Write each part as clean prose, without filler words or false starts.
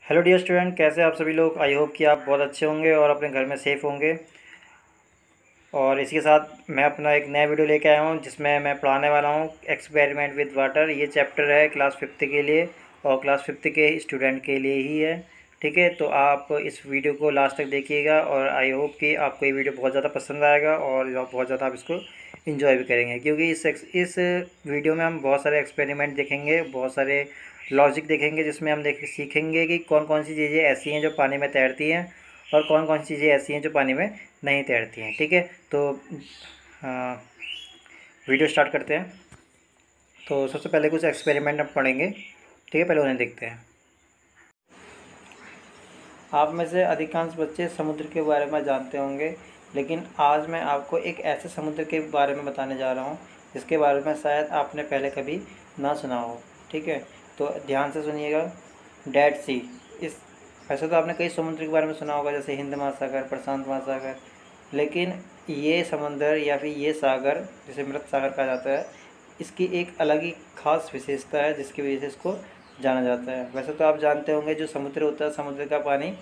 Hello dear student, कैसे आप सभी लोग। आई होप कि आप बहुत अच्छे होंगे और अपने घर में सेफ़ होंगे। और इसी के साथ मैं अपना एक नया वीडियो लेके आया हूँ जिसमें मैं पढ़ाने वाला हूँ एक्सपेरिमेंट विद वाटर। ये चैप्टर है क्लास फिफ्थ के लिए और क्लास फिफ्थ के स्टूडेंट के लिए ही है। ठीक है, तो आप इस वीडियो को लास्ट तक देखिएगा और आई होप कि आपको ये वीडियो बहुत ज़्यादा पसंद आएगा और बहुत ज़्यादा आप इसको इन्जॉय भी करेंगे, क्योंकि इस वीडियो में हम बहुत सारे एक्सपेरिमेंट देखेंगे, बहुत सारे लॉजिक देखेंगे, जिसमें हम सीखेंगे कि कौन कौन सी चीज़ें ऐसी हैं जो पानी में तैरती हैं और कौन कौन सी चीज़ें ऐसी हैं जो पानी में नहीं तैरती हैं। ठीक है, तो वीडियो स्टार्ट करते हैं। तो सबसे पहले कुछ एक्सपेरिमेंट हम पढ़ेंगे। ठीक है, पहले उन्हें देखते हैं। आप में से अधिकांश बच्चे समुद्र के बारे में जानते होंगे, लेकिन आज मैं आपको एक ऐसे समुद्र के बारे में बताने जा रहा हूँ जिसके बारे में शायद आपने पहले कभी ना सुना हो। ठीक है, तो ध्यान से सुनिएगा। डेड सी। इस वैसे तो आपने कई समुद्र के बारे में सुना होगा, जैसे हिंद महासागर, प्रशांत महासागर, लेकिन ये समंदर या फिर ये सागर जिसे मृत सागर कहा जाता है, इसकी एक अलग ही खास विशेषता है जिसकी वजह से इसको जाना जाता है। वैसे तो आप जानते होंगे जो समुद्र होता है, समुद्र का पानी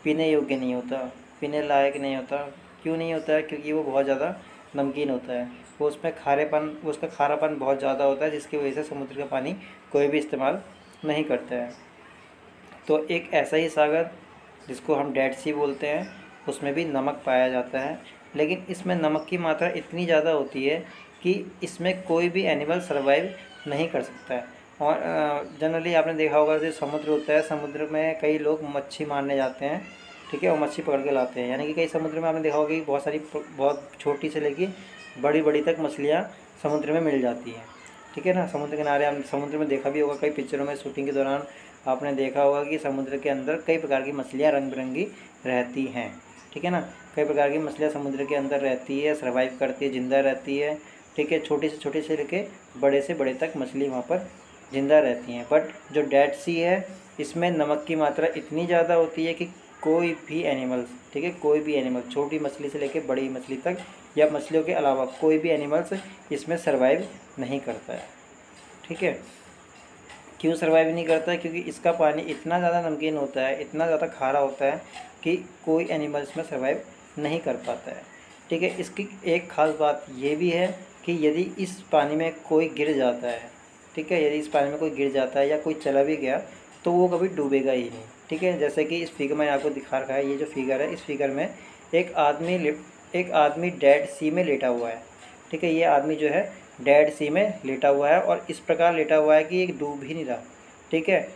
पीने योग्य नहीं होता, पीने लायक नहीं होता। क्यों नहीं होता है? क्योंकि वो बहुत ज़्यादा नमकीन होता है। वो उसमें उसका खारापन बहुत ज़्यादा होता है, जिसकी वजह से समुद्र का पानी कोई भी इस्तेमाल नहीं करता है। तो एक ऐसा ही सागर जिसको हम डेड सी बोलते हैं, उसमें भी नमक पाया जाता है, लेकिन इसमें नमक की मात्रा इतनी ज़्यादा होती है कि इसमें कोई भी एनिमल सर्वाइव नहीं कर सकता है। और जनरली आपने देखा होगा जो समुद्र होता है, समुद्र में कई लोग मच्छी मारने जाते हैं। ठीक है, और मच्छी पकड़ के लाते हैं, यानी कि कई समुद्र में आपने देखा होगा कि बहुत छोटी से लेकर बड़ी बड़ी तक मछलियाँ समुद्र में मिल जाती हैं। ठीक है ना, समुद्र किनारे हम समुद्र में देखा भी होगा, कई पिक्चरों में शूटिंग के दौरान आपने देखा होगा कि समुद्र के अंदर कई प्रकार की मछलियाँ रंग बिरंगी रहती हैं। ठीक है ना, कई प्रकार की मछलियाँ समुद्र के अंदर रहती है, सर्वाइव करती है, ज़िंदा रहती है। ठीक है, छोटे से लेके बड़े से बड़े तक मछली वहाँ पर ज़िंदा रहती हैं। बट जो डेड सी है, इसमें नमक की मात्रा इतनी ज़्यादा होती है कि कोई भी एनिमल्स, ठीक है, कोई भी एनिमल, छोटी मछली से लेकर बड़ी मछली तक या मछलियों के अलावा कोई भी एनिमल्स इसमें सर्वाइव नहीं करता है। ठीक है, क्यों सर्वाइव नहीं करता है? क्योंकि इसका पानी इतना ज़्यादा नमकीन होता है, इतना ज़्यादा खारा होता है कि कोई एनिमल इसमें सर्वाइव नहीं कर पाता है। ठीक है, इसकी एक ख़ास बात ये भी है कि यदि इस पानी में कोई गिर जाता है, ठीक है, यदि इस पानी में कोई गिर जाता है या कोई चला भी गया तो वो कभी डूबेगा ही नहीं। ठीक है, जैसे कि इस फिगर में आपको दिखा रखा है, ये जो फिगर है, इस फिगर में एक आदमी डेड सी में लेटा हुआ है। ठीक है, ये आदमी जो है डेड सी में लेटा हुआ है और इस प्रकार लेटा हुआ है कि ये डूब ही नहीं रहा। ठीक है,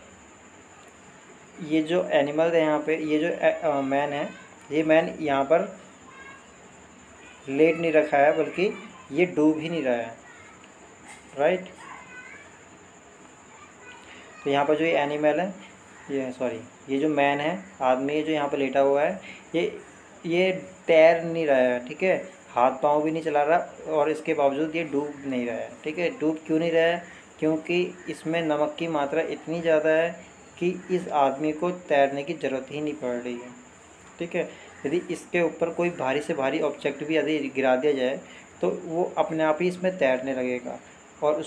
ये जो एनिमल है यहाँ पे, ये जो मैन है, ये मैन यहाँ पर लेट नहीं रखा है, बल्कि ये डूब ही नहीं रहा है। राइट, तो यहाँ पर जो ये एनिमल है, ये जो मैन है, आदमी है जो यहाँ पर लेटा हुआ है, ये तैर नहीं रहा है। ठीक है, हाथ पांव भी नहीं चला रहा और इसके बावजूद ये डूब नहीं रहा है। ठीक है, डूब क्यों नहीं रहा है? क्योंकि इसमें नमक की मात्रा इतनी ज़्यादा है कि इस आदमी को तैरने की ज़रूरत ही नहीं पड़ रही है। ठीक है, यदि इसके ऊपर कोई भारी से भारी ऑब्जेक्ट भी यदि गिरा दिया जाए तो वो अपने आप ही इसमें तैरने लगेगा और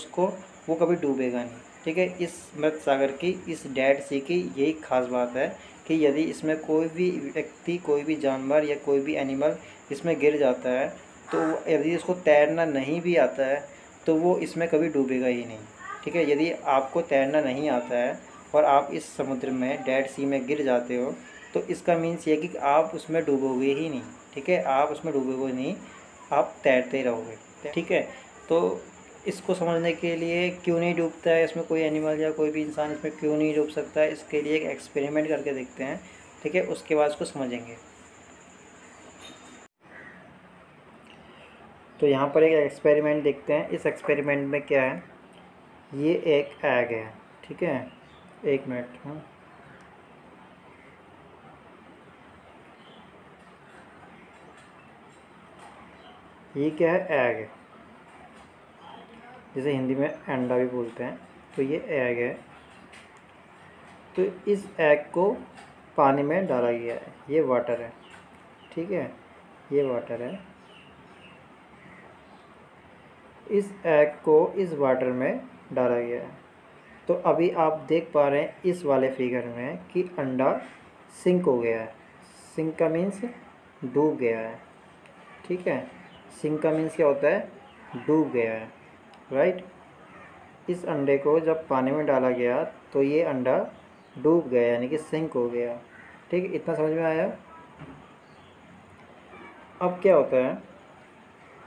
वो कभी डूबेगा नहीं। ठीक है, इस मृत सागर की, इस डेड सी की यही खास बात है कि यदि इसमें कोई भी व्यक्ति, कोई भी जानवर या कोई भी एनिमल इसमें गिर जाता है तो यदि इसको तैरना नहीं भी आता है तो वो इसमें कभी डूबेगा ही नहीं। ठीक है, यदि आपको तैरना नहीं आता है और आप इस समुद्र में डेड सी में गिर जाते हो तो इसका मीन्स ये कि आप उसमें डूबोगे ही नहीं। ठीक है, आप उसमें डूबोगे नहीं, आप तैरते रहोगे। ठीक है, तो इसको समझने के लिए क्यों नहीं डूबता है इसमें कोई एनिमल या कोई भी इंसान, इसमें क्यों नहीं डूब सकता है, इसके लिए एक एक्सपेरिमेंट करके देखते हैं। ठीक है, उसके बाद इसको समझेंगे। तो यहाँ पर एक एक्सपेरिमेंट देखते हैं। इस एक्सपेरिमेंट में क्या है, ये एक एग है। ठीक है, एक मिनट। हाँ, ये क्या है? एग, जिसे हिंदी में अंडा भी बोलते हैं। तो ये एग है, तो इस एग को पानी में डाला गया है। ये वाटर है। ठीक है, ये वाटर है। इस एग को इस वाटर में डाला गया है। तो अभी आप देख पा रहे हैं इस वाले फिगर में कि अंडा सिंक हो गया है। सिंक का मीन्स डूब गया है, ठीक है। सिंक का मीन्स क्या होता है, डूब गया है, राइट। इस अंडे को जब पानी में डाला गया तो ये अंडा डूब गया यानी कि सिंक हो गया, ठीक है। इतना समझ में आया। अब क्या होता है,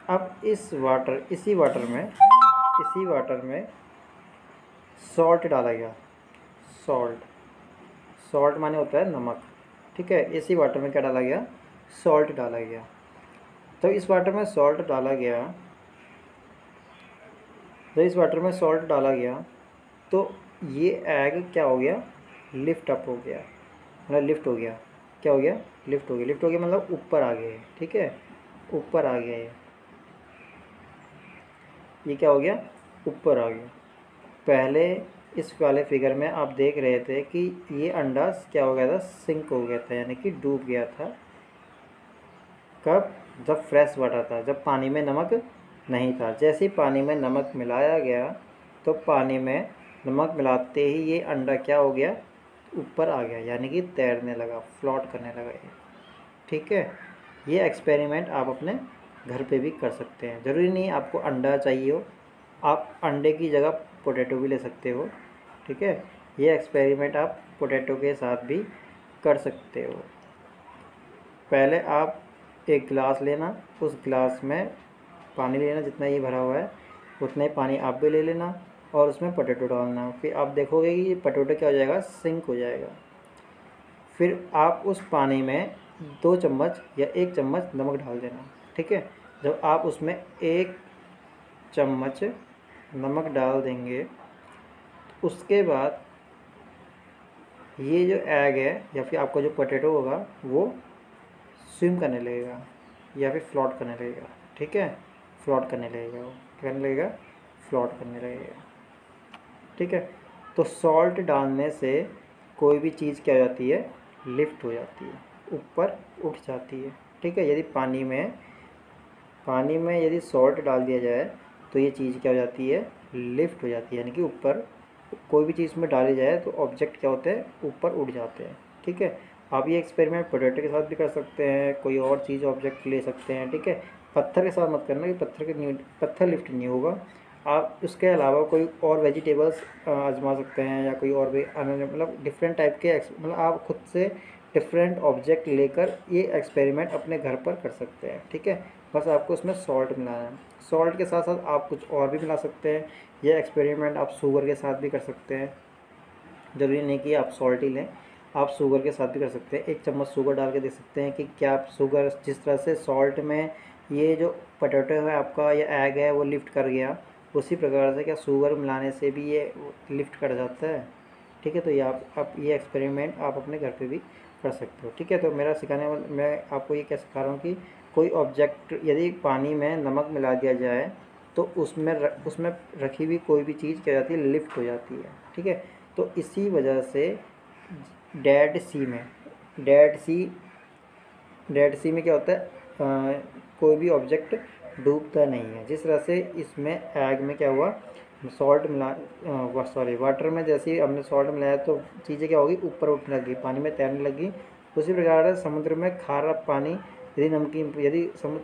अब इसी वाटर में सॉल्ट डाला गया। सॉल्ट माने होता है नमक, ठीक है। इसी वाटर में क्या डाला गया, सॉल्ट डाला गया। तो इस वाटर में सॉल्ट डाला गया तो ये एग क्या हो गया, लिफ्ट अप हो गया, मतलब लिफ्ट हो गया। क्या हो गया, लिफ्ट हो गया मतलब ऊपर आ गया, ठीक है। ऊपर आ गया ये क्या हो गया, ऊपर आ गया। पहले इस वाले फिगर में आप देख रहे थे कि ये अंडा क्या हो गया था, सिंक हो गया था यानी कि डूब गया था। कब, जब फ्रेश वाटर था, जब पानी में नमक नहीं था। जैसे ही पानी में नमक मिलाया गया तो पानी में नमक मिलाते ही ये अंडा क्या हो गया, ऊपर आ गया यानी कि तैरने लगा, फ्लोट करने लगा ये, ठीक है। ये एक्सपेरिमेंट आप अपने घर पे भी कर सकते हैं। ज़रूरी नहीं आपको अंडा चाहिए हो, आप अंडे की जगह पोटैटो भी ले सकते हो, ठीक है। ये एक्सपेरिमेंट आप पोटैटो के साथ भी कर सकते हो। पहले आप एक गिलास लेना, उस गिलास में पानी लेना, जितना ये भरा हुआ है उतना ही पानी आप भी ले लेना और उसमें पोटैटो डालना। फिर आप देखोगे कि ये पोटैटो क्या हो जाएगा, सिंक हो जाएगा। फिर आप उस पानी में 2 चम्मच या 1 चम्मच नमक डाल देना, ठीक है। जब आप उसमें 1 चम्मच नमक डाल देंगे उसके बाद ये जो एग है या फिर आपका जो पोटैटो होगा वो स्विम करने लगेगा या फिर फ्लोट करने लगेगा, ठीक है। फ्लोट करने लगेगा, वो क्या करने लगेगा, फ्लोट करने लगेगा, ठीक है। तो सॉल्ट डालने से कोई भी चीज़ क्या हो जाती है, लिफ्ट हो जाती है, ऊपर उठ जाती है, ठीक है। यदि पानी में यदि सॉल्ट डाल दिया जाए तो ये चीज़ क्या हो जाती है, लिफ्ट हो जाती है यानी कि ऊपर कोई भी चीज़ में डाली जाए तो ऑब्जेक्ट क्या होते हैं, ऊपर उठ जाते हैं, ठीक है। आप ये एक्सपेरिमेंट पोटैटो के साथ भी कर सकते हैं, कोई और चीज़ ऑब्जेक्ट ले सकते हैं, ठीक है। पत्थर के साथ मत करना कि पत्थर लिफ्ट नहीं होगा। आप उसके अलावा कोई और वेजिटेबल्स आजमा सकते हैं या कोई और भी मतलब डिफरेंट टाइप के मतलब आप खुद से डिफरेंट ऑब्जेक्ट लेकर ये एक्सपेरिमेंट अपने घर पर कर सकते हैं, ठीक है। बस आपको उसमें सॉल्ट मिलाना है। सॉल्ट के साथ साथ आप कुछ और भी मिला सकते हैं। ये एक्सपेरिमेंट आप शुगर के साथ भी कर सकते हैं, ज़रूरी नहीं कि आप सॉल्ट ही लें, आप शुगर के साथ भी कर सकते हैं। 1 चम्मच शुगर डाल के देख सकते हैं कि क्या आप शुगर जिस तरह से सॉल्ट में ये जो पोटैटो है आपका या एग है वो लिफ्ट कर गया, उसी प्रकार से क्या शुगर मिलाने से भी ये लिफ्ट कर जाता है, ठीक है। तो ये आप ये एक्सपेरिमेंट आप अपने घर पे भी कर सकते हो, ठीक है। तो मेरा सिखाने वाला मैं आपको ये क्या सिखा रहा हूँ कि कोई ऑब्जेक्ट यदि पानी में नमक मिला दिया जाए तो उसमें रखी हुई कोई भी चीज़ क्या जाती है, लिफ्ट हो जाती है, ठीक है। तो इसी वजह से डेड सी में क्या होता है, कोई भी ऑब्जेक्ट डूबता नहीं है। जिस तरह से इसमें एग में क्या हुआ, सॉल्ट मिला सॉरी वाटर में जैसे ही हमने सॉल्ट मिलाया तो चीज़ें क्या होगी, ऊपर उठने लगी, पानी में तैरने लगी। उसी प्रकार से समुद्र में खारा पानी यदि समुद्र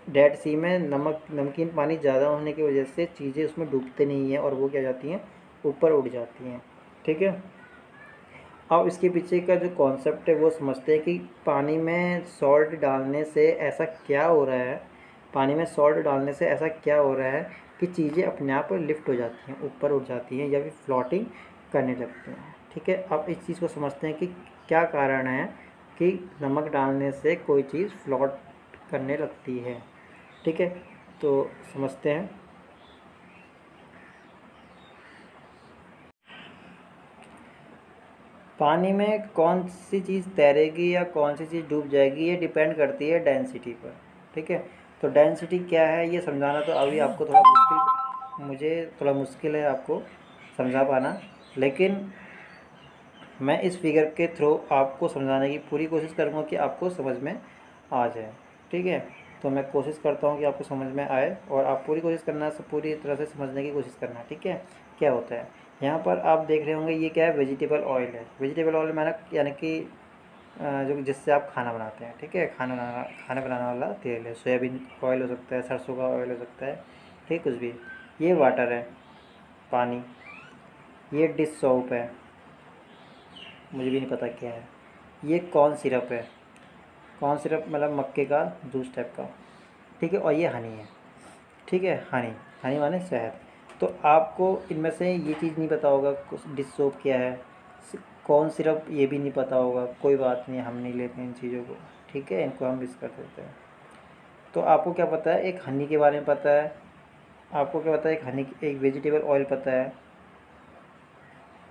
डेड सी में नमकीन पानी ज़्यादा होने की वजह से चीज़ें उसमें डूबते नहीं हैं और वो क्या जाती हैं, ऊपर उठ जाती हैं, ठीक है। अब इसके पीछे का जो कॉन्सेप्ट है वो समझते हैं कि पानी में सॉल्ट डालने से ऐसा क्या हो रहा है, कि चीज़ें अपने आप लिफ्ट हो जाती हैं, ऊपर उठ जाती हैं या फिर फ्लोटिंग करने लगती हैं, ठीक है। अब इस चीज़ को समझते हैं कि क्या कारण है कि नमक डालने से कोई चीज़ फ्लोट करने लगती है, ठीक है। तो समझते हैं। पानी में कौन सी चीज़ तैरेगी या कौन सी चीज़ डूब जाएगी ये डिपेंड करती है डेंसिटी पर, ठीक है। तो डेंसिटी क्या है ये समझाना तो अभी आपको मुझे थोड़ा मुश्किल है आपको समझा पाना, लेकिन मैं इस फिगर के थ्रू आपको समझाने की पूरी कोशिश करूँगा कि आपको समझ में आ जाए, ठीक है। तो मैं कोशिश करता हूँ कि आपको समझ में आए और आप पूरी कोशिश करना, पूरी तरह से समझने की कोशिश करना, ठीक है। क्या होता है, यहाँ पर आप देख रहे होंगे ये क्या है, वेजिटेबल ऑयल है। वेजिटेबल ऑयल मैंने यानी कि जो जिससे आप खाना बनाते हैं, ठीक है, खाना बनाने वाला तेल है। सोयाबीन ऑयल हो सकता है, सरसों का ऑयल हो सकता है, ठीक, कुछ भी। ये वाटर है, पानी। ये डिश सोप है, मुझे भी नहीं पता क्या है। ये कॉर्न सिरप है, कॉर्न सिरप मतलब मक्के का जूस टाइप का, ठीक है। और ये हनी है, ठीक है, हनी। हनी माने शहद। तो आपको इनमें से ये चीज़ नहीं पता होगा, कुछ डिश सोप क्या है, कौन सिरप ये भी नहीं पता होगा, कोई बात नहीं, हम नहीं लेते इन चीज़ों को, ठीक है, इनको हम मिस कर देते हैं। तो आपको क्या पता है, एक हनी के बारे में पता है, आपको क्या पता है, एक हनी, एक वेजिटेबल ऑयल पता है,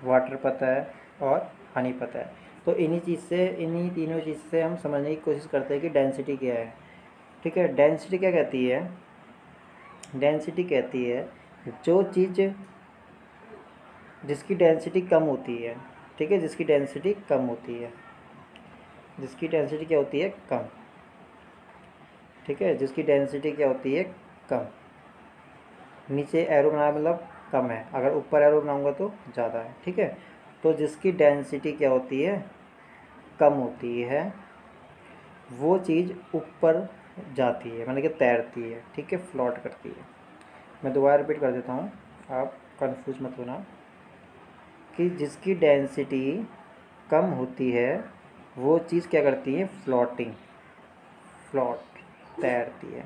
वाटर पता है, और हनी पता है। तो इन्हीं तीनों चीज़ से हम समझने की कोशिश करते हैं कि डेंसिटी क्या है, ठीक है। डेंसिटी क्या कहती है, डेंसिटी कहती है जो चीज़ जिसकी डेंसिटी कम होती है, ठीक है, जिसकी डेंसिटी कम होती है, जिसकी डेंसिटी क्या होती है, कम, ठीक है, जिसकी डेंसिटी क्या होती है, कम। नीचे एरो बनाया मतलब कम है, अगर ऊपर एरो बनाऊंगा तो ज़्यादा है, ठीक है। तो जिसकी डेंसिटी क्या होती है, कम होती है, वो चीज़ ऊपर जाती है, मतलब कि तैरती है, ठीक है, फ्लोट करती है। मैं दोबारा रिपीट कर देता हूँ, आप कंफ्यूज मत होना, कि जिसकी डेंसिटी कम होती है वो चीज़ क्या करती है, फ्लोटिंग, फ्लोट, तैरती है,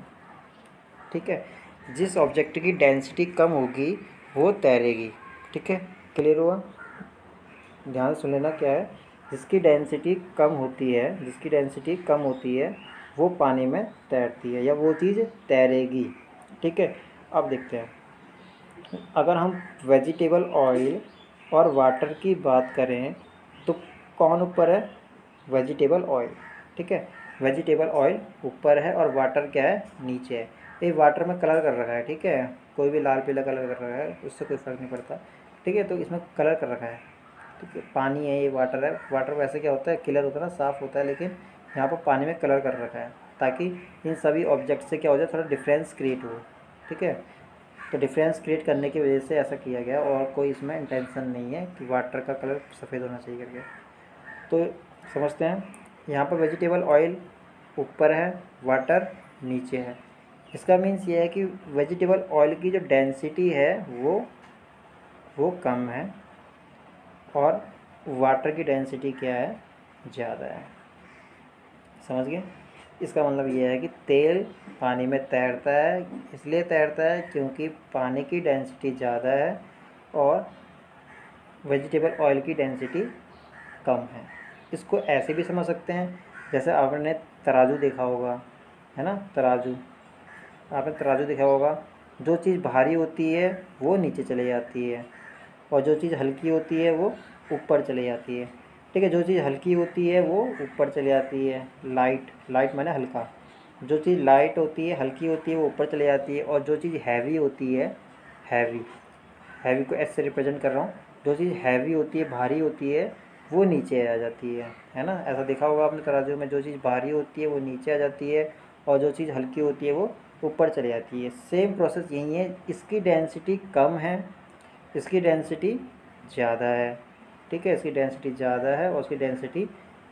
ठीक है। जिस ऑब्जेक्ट की डेंसिटी कम होगी वो तैरेगी, ठीक है। क्लियर हुआ, ध्यान से सुन लेना क्या है। जिसकी डेंसिटी कम होती है, जिसकी डेंसिटी कम होती है वो पानी में तैरती है, या वो चीज़ तैरेगी, ठीक है। अब देखते हैं, अगर हम वेजिटेबल ऑयल और वाटर की बात करें तो कौन ऊपर है, वेजिटेबल ऑयल, ठीक है। वेजिटेबल ऑयल ऊपर है और वाटर क्या है, नीचे है। ये वाटर में कलर कर रखा है, ठीक है, कोई भी लाल पीला कलर कर रखा है, उससे कोई फ़र्क नहीं पड़ता, ठीक है। तो इसमें कलर कर रखा है, ठीक है, पानी है, ये वाटर है। वाटर वैसे क्या होता है, क्लियर होता है ना, साफ़ होता है, लेकिन यहाँ पर पानी में कलर कर रखा है ताकि इन सभी ऑब्जेक्ट से क्या हो जाए, थोड़ा डिफरेंस क्रिएट हो, ठीक है। तो डिफरेंस क्रिएट करने की वजह से ऐसा किया गया, और कोई इसमें इंटेंशन नहीं है कि वाटर का कलर सफ़ेद होना चाहिए करके। तो समझते हैं, यहाँ पर वेजिटेबल ऑयल ऊपर है, वाटर नीचे है। इसका मीन्स ये है कि वेजिटेबल ऑयल की जो डेंसिटी है वो कम है, और वाटर की डेंसिटी क्या है, ज़्यादा है। समझ गए, इसका मतलब ये है कि तेल पानी में तैरता है, इसलिए तैरता है क्योंकि पानी की डेंसिटी ज़्यादा है और वेजिटेबल ऑयल की डेंसिटी कम है। इसको ऐसे भी समझ सकते हैं, जैसे आपने तराजू देखा होगा, है ना, तराजू, आपने तराजू देखा होगा, जो चीज़ भारी होती है वो नीचे चली जाती है, और जो चीज़ हल्की होती है वो ऊपर चली जाती है, ठीक है। जो चीज़ हल्की होती है वो ऊपर चली जाती है, लाइट, लाइट माने हल्का, जो चीज़ लाइट होती है, हल्की होती है, वो ऊपर चली जाती है, और जो चीज़ हैवी होती है, हैवी, हैवी को एस से रिप्रेजेंट कर रहा हूँ, जो चीज़ हैवी होती है, भारी होती है, वो नीचे आ जाती है ना। ऐसा देखा होगा आपने तराजू में, जो चीज़ भारी होती है वो नीचे आ जाती है, और जो चीज़ हल्की होती है वो ऊपर चली जाती है। सेम प्रोसेस यही है, इसकी डेंसिटी कम है, इसकी डेंसिटी ज़्यादा है, ठीक है, इसकी डेंसिटी ज़्यादा है और उसकी डेंसिटी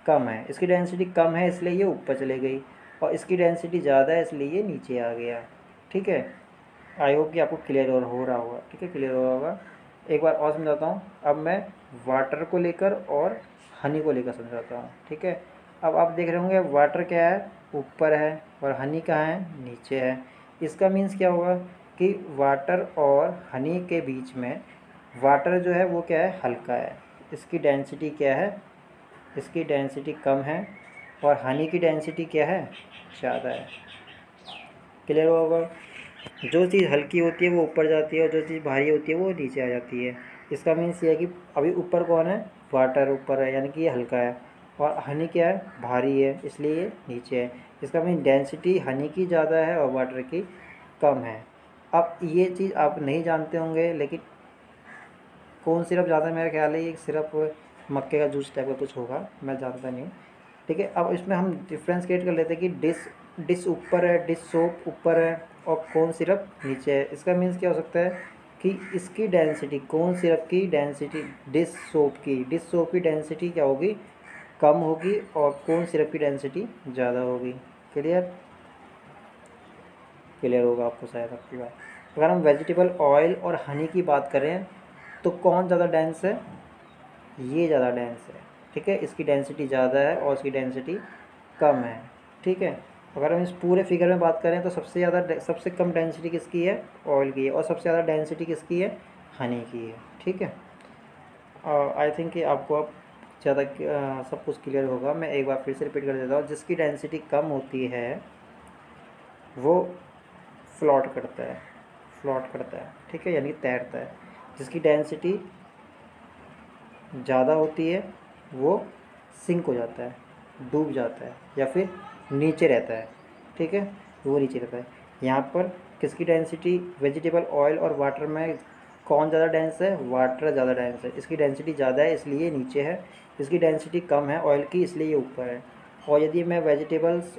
कम है। इसकी डेंसिटी कम है इसलिए ये ऊपर चले गई, और इसकी डेंसिटी ज़्यादा है इसलिए ये नीचे आ गया, ठीक है। आई होप कि आपको क्लियर हो रहा होगा, ठीक है, क्लियर हो रहा होगा। एक बार और समझाता हूँ, अब मैं वाटर को लेकर और हनी को लेकर समझाता हूँ, ठीक है। अब आप देख रहे होंगे वाटर क्या है, ऊपर है, और हनी कहाँ है, नीचे है। इसका मीन्स क्या होगा कि वाटर और हनी के बीच में वाटर जो है वो क्या है, हल्का है, इसकी डेंसिटी क्या है, इसकी डेंसिटी कम है, और हनी की डेंसिटी क्या है, ज़्यादा है। क्लियर होगा, जो चीज़ हल्की होती है वो ऊपर जाती है, और जो चीज़ भारी होती है वो नीचे आ जाती है। इसका मीन्स ये है कि अभी ऊपर कौन है, वाटर ऊपर है, यानी कि ये हल्का है, और हनी क्या है, भारी है, इसलिए ये नीचे है। इसका मीन डेंसिटी हनी की ज़्यादा है और वाटर की कम है। अब ये चीज़ आप नहीं जानते होंगे, लेकिन कौन सिरप ज़्यादा है, मेरा ख्याल है ये सिरप मक्के का जूस टाइप का कुछ होगा, मैं जानता नहीं हूँ, ठीक है। अब इसमें हम डिफरेंस क्रिएट कर लेते हैं कि डिश ऊपर है, डिश सोप ऊपर है, और कौन सिरप नीचे है। इसका मीन्स क्या हो सकता है कि इसकी डेंसिटी, कौन सिरप की डेंसिटी, डिश सोप की डेंसिटी क्या होगी, कम होगी, और कौन सिरप की डेंसिटी ज़्यादा होगी। क्लियर होगा आपको शायद आपकी बात। अगर हम वेजिटेबल ऑयल और हनी की बात करें तो कौन ज़्यादा डेंस है, ये ज़्यादा डेंस है। ठीक है, इसकी डेंसिटी ज़्यादा है और इसकी डेंसिटी कम है। ठीक है, अगर हम इस पूरे फिगर में बात करें तो सबसे कम डेंसिटी किसकी है, ऑयल की है, और सबसे ज़्यादा डेंसिटी किसकी है, हनी की है। ठीक है, आई थिंक कि आपको अब ज़्यादा सब कुछ क्लियर होगा। मैं एक बार फिर से रिपीट कर देता हूँ। जिसकी डेंसिटी कम होती है वो फ्लोट करता है, ठीक है, यानी कि तैरता है। जिसकी डेंसिटी ज़्यादा होती है वो सिंक हो जाता है, डूब जाता है, या फिर नीचे रहता है। ठीक है, वो नीचे रहता है। यहाँ पर किसकी डेंसिटी, वेजिटेबल ऑयल और वाटर में कौन ज़्यादा डेंस है, वाटर ज़्यादा डेंस है। इसकी डेंसिटी ज़्यादा है इसलिए नीचे है, इसकी डेंसिटी कम है ऑयल की इसलिए ये ऊपर है। और यदि मैं वेजिटेबल्स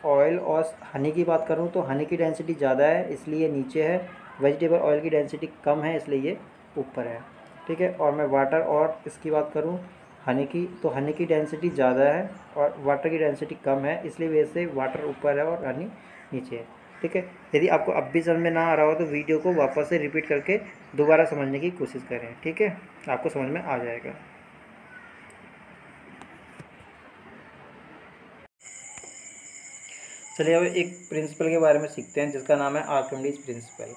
ऑयल और हनी की बात करूँ तो हनी की डेंसिटी ज़्यादा है इसलिए नीचे है, वेजिटेबल ऑयल की डेंसिटी कम है इसलिए ये ऊपर है। ठीक है, और मैं वाटर और इसकी बात करूँ हनी की, तो हनी की डेंसिटी ज़्यादा है और वाटर की डेंसिटी कम है, इसलिए वजह से वाटर ऊपर है और हनी नीचे है। ठीक है, यदि आपको अब भी समझ में ना आ रहा हो तो वीडियो को वापस से रिपीट करके दोबारा समझने की कोशिश करें। ठीक है, आपको समझ में आ जाएगा। चलिए अब एक प्रिंसिपल के बारे में सीखते हैं जिसका नाम है आर्किमिडीज प्रिंसिपल।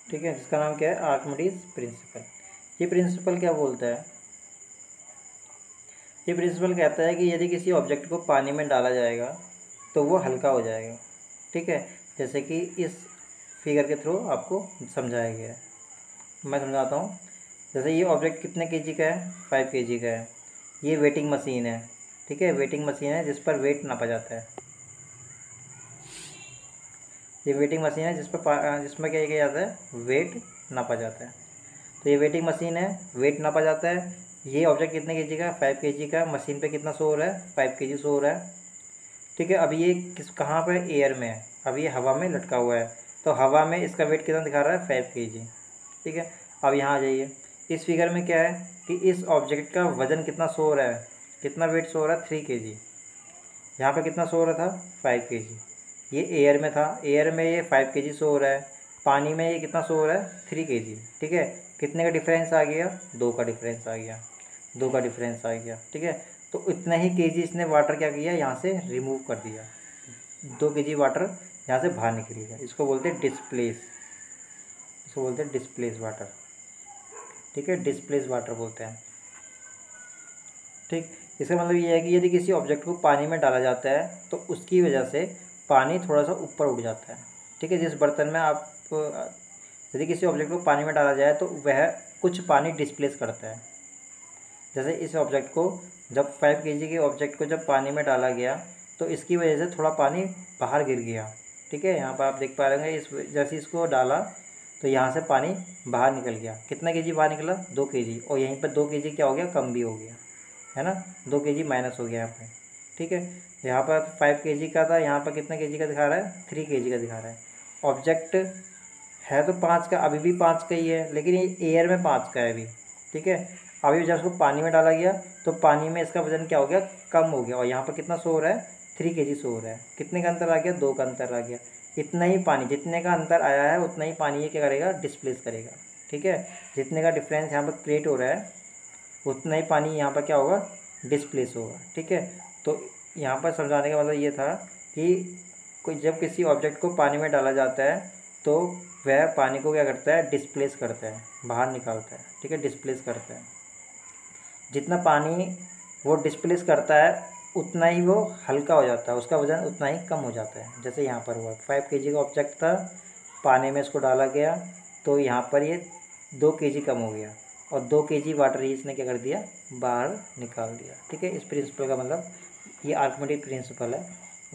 ठीक है, जिसका नाम क्या है, आर्किमिडीज प्रिंसिपल। ये प्रिंसिपल क्या बोलता है, ये प्रिंसिपल कहता है कि यदि किसी ऑब्जेक्ट को पानी में डाला जाएगा तो वो हल्का हो जाएगा। ठीक है, जैसे कि इस फिगर के थ्रू आपको समझाया गया है, मैं समझाता हूँ। जैसे ये ऑब्जेक्ट कितने केजी का है, 5 केजी का है। ये वेटिंग मशीन है। ठीक है, वेटिंग मशीन है जिस पर वेट नापा जाता है। ये वेटिंग मशीन है जिसमें क्या किया जाता है, वेट नापा जाता है। तो ये वेटिंग मशीन है, वेट नापा जाता है। ये ऑब्जेक्ट कितने केजी का, 5 केजी का। मशीन पे कितना शो हो रहा है, 5 केजी शो हो रहा है। ठीक है, अब ये कहाँ पर, एयर में है। अब ये हवा में लटका हुआ है, तो हवा में इसका वेट कितना दिखा रहा है, 5 केजी। ठीक है, अब यहाँ आ जाइए। इस फिगर में क्या है कि इस ऑब्जेक्ट का वज़न कितना शो हो रहा है, कितना वेट शो हो रहा है, 3 केजी। यहाँ पे कितना शो हो रहा था, 5 केजी। ये एयर में था, एयर में ये 5 केजी शो हो रहा है। पानी में ये कितना शो हो रहा है, 3 केजी। ठीक है, कितने का डिफरेंस आ गया, 2 का डिफरेंस आ गया, 2 का डिफरेंस आ गया। ठीक है, तो इतना ही केजी इसने वाटर क्या किया, यहाँ से रिमूव कर दिया। 2 केजी वाटर यहाँ से बाहर निकल गया। इसको बोलते हैं डिस्प्लेस, इसको बोलते हैं डिस्प्लेस वाटर। ठीक है, डिस्प्लेस वाटर बोलते हैं। ठीक, इसका मतलब ये है कि यदि किसी ऑब्जेक्ट को पानी में डाला जाता है तो उसकी वजह से पानी थोड़ा सा ऊपर उठ जाता है। ठीक है, जिस बर्तन में आप, यदि किसी ऑब्जेक्ट को पानी में डाला जाए तो वह कुछ पानी डिस्प्लेस करता है। जैसे इस ऑब्जेक्ट को, जब 5 केजी के ऑब्जेक्ट को जब पानी में डाला गया तो इसकी वजह से थोड़ा पानी बाहर गिर गया। ठीक है, यहाँ पर आप देख पा रहे हैं, इस जैसे इसको डाला तो यहाँ से पानी बाहर निकल गया। कितना केजी बाहर निकला, 2 केजी। और यहीं पर 2 केजी क्या हो गया, कम भी हो गया, है ना, 2 केजी माइनस हो गया यहाँ पे। ठीक है, यहाँ पर 5 केजी का था, यहाँ पर कितना केजी का दिखा रहा है, 3 केजी का दिखा रहा है। ऑब्जेक्ट है तो 5 का, अभी भी 5 का ही है, लेकिन ये एयर में 5 का है अभी। ठीक है, अभी जब उसको पानी में डाला गया तो पानी में इसका वजन क्या हो गया, कम हो गया। और यहाँ पर कितना शो हो रहा है, 3 केजी शो हो रहा है। कितने का अंतर आ गया, 2 का अंतर आ गया। इतना ही पानी, जितने का अंतर आया है उतना ही पानी ये क्या करेगा, डिस्प्लेस करेगा। ठीक है, जितने का डिफरेंस यहाँ पर क्रिएट हो रहा है उतना ही पानी यहाँ पर क्या होगा, डिस्प्लेस होगा। ठीक है, तो यहाँ पर समझाने का मतलब ये था कि कोई जब किसी ऑब्जेक्ट को पानी में डाला जाता है तो वह पानी को क्या करता है, डिस्प्लेस करता है, बाहर निकालता है। ठीक है, डिस्प्लेस करता है। जितना पानी वो डिस्प्लेस करता है उतना ही वो हल्का हो जाता है, उसका वज़न उतना ही कम हो जाता है। जैसे यहाँ पर हुआ, 5 केजी का ऑब्जेक्ट था, पानी में इसको डाला गया तो यहाँ पर ये 2 केजी कम हो गया और 2 केजी वाटर ही इसने क्या कर दिया, बाहर निकाल दिया। ठीक है, इस प्रिंसिपल का मतलब ये आर्किमिडीज प्रिंसिपल है।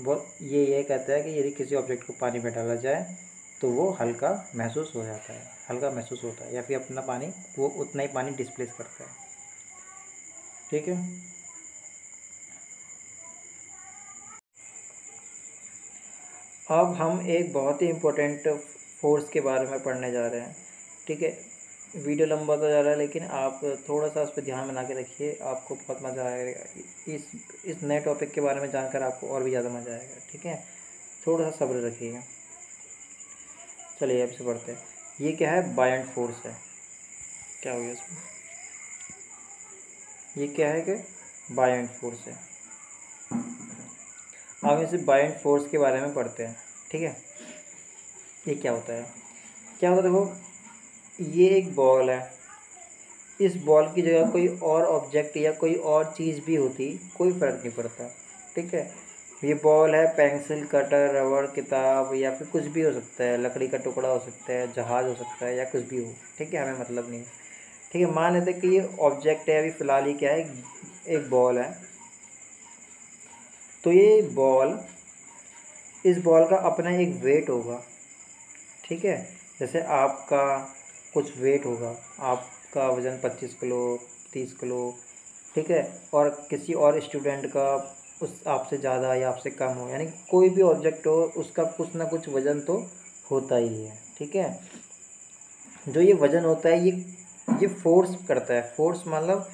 वो ये कहता है कि यदि किसी ऑब्जेक्ट को पानी में डाला जाए तो वो हल्का महसूस हो जाता है, हल्का महसूस होता है, या फिर अपना पानी वो उतना ही पानी डिस्प्लेस करता है। ठीक है, अब हम एक बहुत ही इम्पोर्टेंट फोर्स के बारे में पढ़ने जा रहे हैं। ठीक है, वीडियो लंबा तो जा रहा है लेकिन आप थोड़ा सा उस पर ध्यान बना के रखिए, आपको बहुत मज़ा आएगा। इस नए टॉपिक के बारे में जानकर आपको और भी ज़्यादा मज़ा आएगा। ठीक है, थोड़ा सा सब्र रखिएगा। चलिए अब से पढ़ते हैं। ये क्या है? बायएंड फोर्स है। क्या हो गया इसमें? ये क्या है कि बायएंड फोर्स है। अब इसे बायएंड फोर्स के बारे में पढ़ते हैं। ठीक है, ये क्या होता है? क्या होता है, देखो ये एक बॉल है। इस बॉल की जगह कोई और ऑब्जेक्ट या कोई और चीज़ भी होती, कोई फ़र्क नहीं पड़ता। ठीक है, ये बॉल है, पेंसिल, कटर, रबड़, किताब या फिर कुछ भी हो सकता है, लकड़ी का टुकड़ा हो सकता है, जहाज़ हो सकता है या कुछ भी हो। ठीक है, हमें मतलब नहीं है। ठीक है, मान लेते हैं कि ये ऑब्जेक्ट है। अभी फ़िलहाल ये क्या है? एक बॉल है। तो ये बॉल, इस बॉल का अपना एक वेट होगा। ठीक है, जैसे आपका कुछ वेट होगा, आपका वज़न 25 किलो, 30 किलो। ठीक है, और किसी और स्टूडेंट का उस आपसे ज़्यादा या आपसे कम हो, यानी कोई भी ऑब्जेक्ट हो उसका कुछ ना कुछ वज़न तो होता ही है। ठीक है, जो ये वज़न होता है ये फोर्स करता है। फोर्स मतलब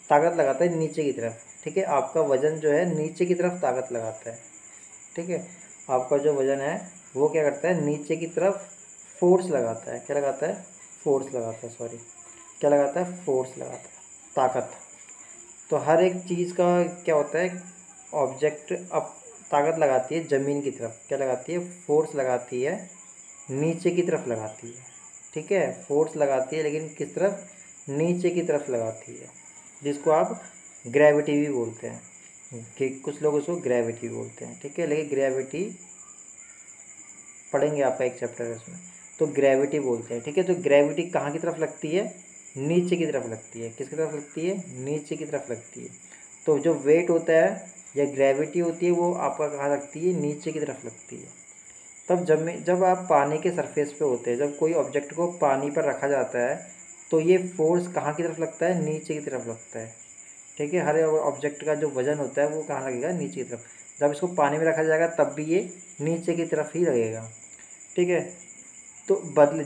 ताकत लगाता है नीचे की तरफ। ठीक है, आपका वज़न जो है नीचे की तरफ ताकत लगाता है। ठीक है, आपका जो वज़न है वो क्या करता है? नीचे की तरफ फोर्स लगाता है। क्या लगाता है? फोर्स लगाता है, सॉरी, क्या लगाता है? फोर्स लगाता है, ताकत। तो हर एक चीज़ का क्या होता है? ऑब्जेक्ट अब ताकत लगाती है ज़मीन की तरफ। क्या लगाती है? फोर्स लगाती है, नीचे की तरफ लगाती है। ठीक है, फोर्स लगाती है लेकिन किस तरफ? नीचे की तरफ लगाती है, जिसको आप ग्रेविटी भी बोलते हैं। कि कुछ लोग उसको ग्रेविटी बोलते हैं। ठीक है, लेकिन ग्रेविटी पढ़ेंगे, आपका एक चैप्टर है उसमें। तो ग्रेविटी बोलते हैं। ठीक है, तो ग्रेविटी कहाँ की तरफ लगती है? नीचे की तरफ लगती है। किसकी तरफ लगती है? नीचे की तरफ लगती है। तो जो वेट होता है या ग्रेविटी होती है वो आपका कहाँ लगती है? नीचे की तरफ लगती है। तब जब आप पानी के सरफेस पे होते हैं, जब कोई ऑब्जेक्ट को पानी पर रखा जाता है तो ये फोर्स कहाँ की तरफ लगता है? नीचे की तरफ लगता है। ठीक है, हर ऑब्जेक्ट का जो वज़न होता है वो कहाँ लगेगा? नीचे की तरफ। जब इसको पानी में रखा जाएगा तब भी ये नीचे की तरफ ही लगेगा। ठीक है, तो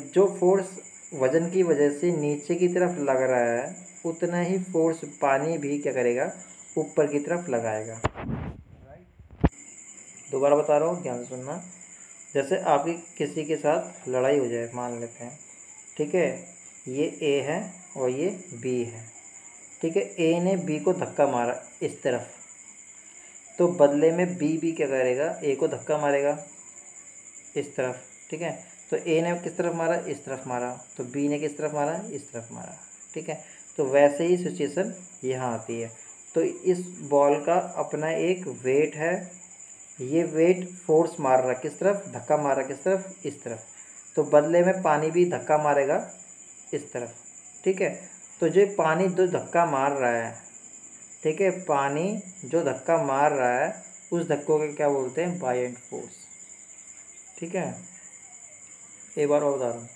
जो फोर्स वज़न की वजह से नीचे की तरफ लग रहा है उतना ही फोर्स पानी भी क्या करेगा? ऊपर की तरफ लगाएगा। दोबारा बता रहा हूँ, ध्यान से सुनना। जैसे आपकी किसी के साथ लड़ाई हो जाए, मान लेते हैं। ठीक है, ये ए है और ये बी है। ठीक है, ए ने बी को धक्का मारा इस तरफ, तो बदले में बी भी क्या करेगा? ए को धक्का मारेगा इस तरफ। ठीक है, तो ए ने किस तरफ मारा? इस तरफ मारा। तो बी ने किस तरफ मारा? इस तरफ मारा। ठीक है, तो वैसे ही सिचुएशन यहाँ आती है। तो इस बॉल का अपना एक वेट है। ये वेट फोर्स मार रहा है किस तरफ? धक्का मार रहा है किस तरफ? इस तरफ। तो बदले में पानी भी धक्का मारेगा इस तरफ। ठीक है, तो जो पानी जो धक्का मार रहा है, ठीक है, पानी जो धक्का मार रहा है उस धक्कों को क्या बोलते हैं? BIND force. ठीक है, एक बार और बता रहा हूँ।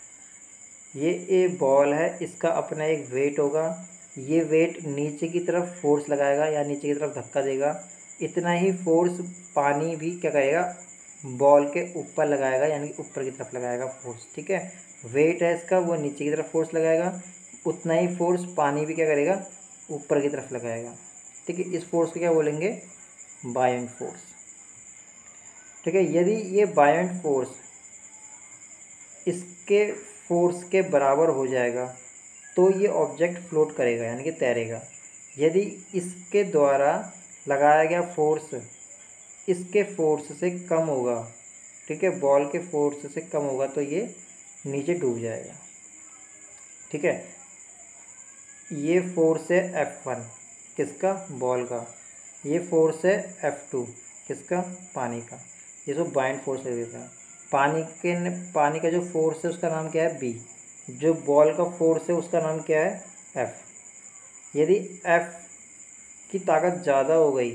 ये एक बॉल है, इसका अपना एक वेट होगा। ये वेट नीचे की तरफ फोर्स लगाएगा या नीचे की तरफ धक्का देगा। इतना ही फोर्स पानी भी क्या करेगा? बॉल के ऊपर लगाएगा, यानी कि ऊपर की तरफ लगाएगा फोर्स। ठीक है, वेट है इसका, वो नीचे की तरफ फोर्स लगाएगा। उतना ही फोर्स पानी भी क्या करेगा? ऊपर की तरफ लगाएगा। ठीक है, इस फोर्स को क्या बोलेंगे? BIND force. ठीक है, यदि ये बायएंड फोर्स इसके फोर्स के बराबर हो जाएगा तो ये ऑब्जेक्ट फ्लोट करेगा, यानी कि तैरेगा। यदि इसके द्वारा लगाया गया फोर्स इसके फोर्स से कम होगा, ठीक है, बॉल के फोर्स से कम होगा, तो ये नीचे डूब जाएगा। ठीक है, ये फोर्स है F1 किसका? बॉल का। ये फोर्स है F2 किसका? पानी का। ये सब बाइंड फोर्स ले देता है। पानी का जो फोर्स है उसका नाम क्या है? B। जो बॉल का फोर्स है उसका नाम क्या है? F। यदि F की ताकत ज़्यादा हो गई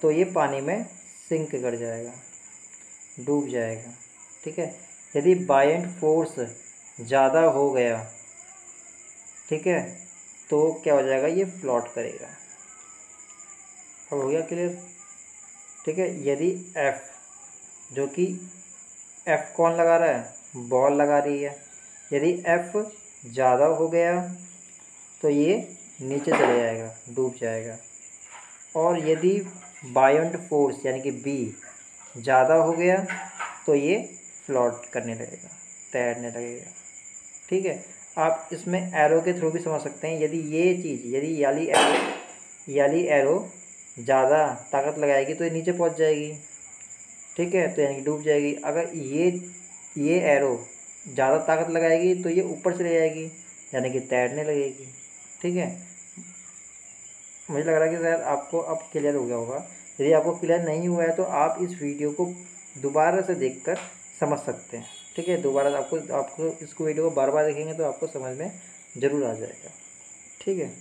तो ये पानी में सिंक कर जाएगा, डूब जाएगा। ठीक है, यदि बायएंड फोर्स ज़्यादा हो गया, ठीक है, तो क्या हो जाएगा? ये फ्लोट करेगा। अब हो गया क्लियर? ठीक है, यदि F जो कि एफ़ कौन लगा रहा है, बॉल लगा रही है। यदि एफ़ ज़्यादा हो गया तो ये नीचे चले जाएगा, डूब जाएगा। और यदि बायोंट फोर्स यानी कि बी ज़्यादा हो गया तो ये फ्लोट करने लगेगा, तैरने लगेगा। ठीक है, आप इसमें एरो के थ्रू भी समझ सकते हैं। यदि ये चीज़, यदि याली एरो ज़्यादा ताकत लगाएगी तो ये नीचे पहुंच जाएगी। ठीक है, तो यानी कि डूब जाएगी। अगर ये एरो ज़्यादा ताकत लगाएगी तो ये ऊपर चले जाएगी, यानी कि तैरने लगेगी। ठीक है, मुझे लग रहा है कि शायद आपको अब क्लियर हो गया होगा। यदि आपको क्लियर नहीं हुआ है तो आप इस वीडियो को दोबारा से देखकर समझ सकते हैं। ठीक है, दोबारा आपको इसको वीडियो को बार बार देखेंगे तो आपको समझ में ज़रूर आ जाएगा। ठीक है।